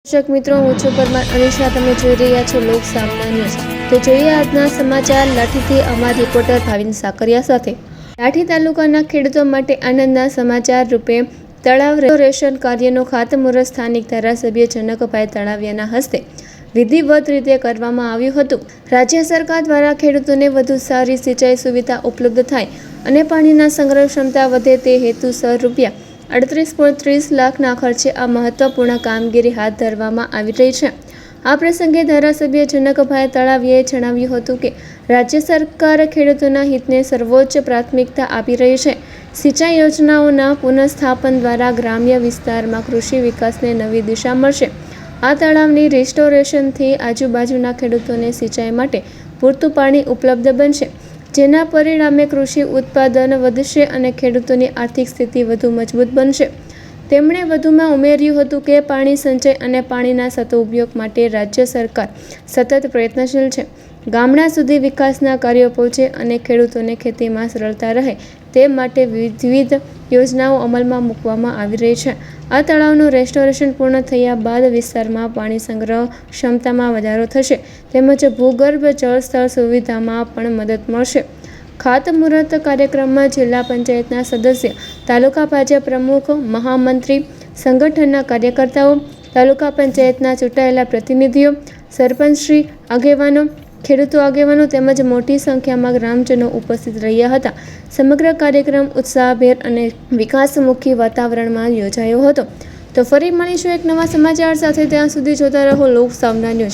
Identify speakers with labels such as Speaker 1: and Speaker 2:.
Speaker 1: દર્શક મિત્રો, હું છું પરમાર અનિશા. તમે જોઈ રહ્યા છો લોક સામના ન્યૂઝ. તો જોઈએ આજના સમાચાર લાઠીથી અમારા રિપોર્ટર ભાવિન સાકરિયા સાથે. લાઠી તાલુકાના ખેડૂતો માટે આનંદના સમાચાર રૂપે તળાવ રેસ્ટોરેશન કાર્યનું ખાતમુહૂર્ત સ્થાનિક ધારાસભ્ય જનકભાઈ તળાવિયાના હસ્તે વિધિવત રીતે કરવામાં આવ્યું હતું. રાજ્ય સરકાર દ્વારા ખેડૂતોને વધુ સારી સિંચાઈ સુવિધા ઉપલબ્ધ થાય અને પાણીના સંગ્રહ ક્ષમતા વધે તે હેતુસર ₹38.30 લાખના ખર્ચે આ મહત્વપૂર્ણ કામગીરી હાથ ધરવામાં આવી રહી છે. આ પ્રસંગે ધારાસભ્ય જનકભાઈ તળાવિયાએ જણાવ્યું હતું કે રાજ્ય સરકાર ખેડૂતોના હિતને સર્વોચ્ચ પ્રાથમિકતા આપી રહી છે. સિંચાઈ યોજનાઓના પુનઃસ્થાપન દ્વારા ગ્રામ્ય વિસ્તારમાં કૃષિ વિકાસને નવી દિશા મળશે. આ તળાવની રિસ્ટોરેશનથી આજુબાજુના ખેડૂતોને સિંચાઈ માટે પૂરતું પાણી ઉપલબ્ધ બનશે, જેના પરિણામે કૃષિ ઉત્પાદન વધશે અને ખેડૂતોની આર્થિક સ્થિતિ વધુ મજબૂત બનશે. તેમણે વધુમાં ઉમેર્યું હતું કે પાણી સંચય અને પાણીના સદુપયોગ માટે રાજ્ય સરકાર સતત પ્રયત્નશીલ છે. ગામડા સુધી વિકાસના કાર્યો પહોંચે અને ખેડૂતોને ખેતીમાં સરળતા રહે તે માટે વિવિધ યોજનાઓ અમલમાં મૂકવામાં આવી રહી છે. આ તળાવનું રેસ્ટોરેશન પૂર્ણ થયા બાદ વિસ્તારમાં પાણી સંગ્રહ ક્ષમતામાં વધારો થશે તેમજ ભૂગર્ભ જળ સ્તર સુવિધામાં પણ મદદ મળશે. ખાતમુહૂર્ત કાર્યક્રમમાં જિલ્લા પંચાયતના સદસ્ય, તાલુકા ભાજપ પ્રમુખ, મહામંત્રી, સંગઠનના કાર્યકર્તાઓ, તાલુકા પંચાયતના ચૂંટાયેલા પ્રતિનિધિઓ, સરપંચશ્રી, આગેવાનો, ખેડૂતો આગેવાનો તેમજ મોટી સંખ્યામાં ગ્રામજનો ઉપસ્થિત રહ્યા હતા. સમગ્ર કાર્યક્રમ ઉત્સાહભેર અને વિકાસમુખી વાતાવરણમાં યોજાયો હતો. તો ફરી મળીશું એક નવા સમાચાર સાથે. ત્યાં સુધી જોતા રહો લોક સામના ન્યૂઝ.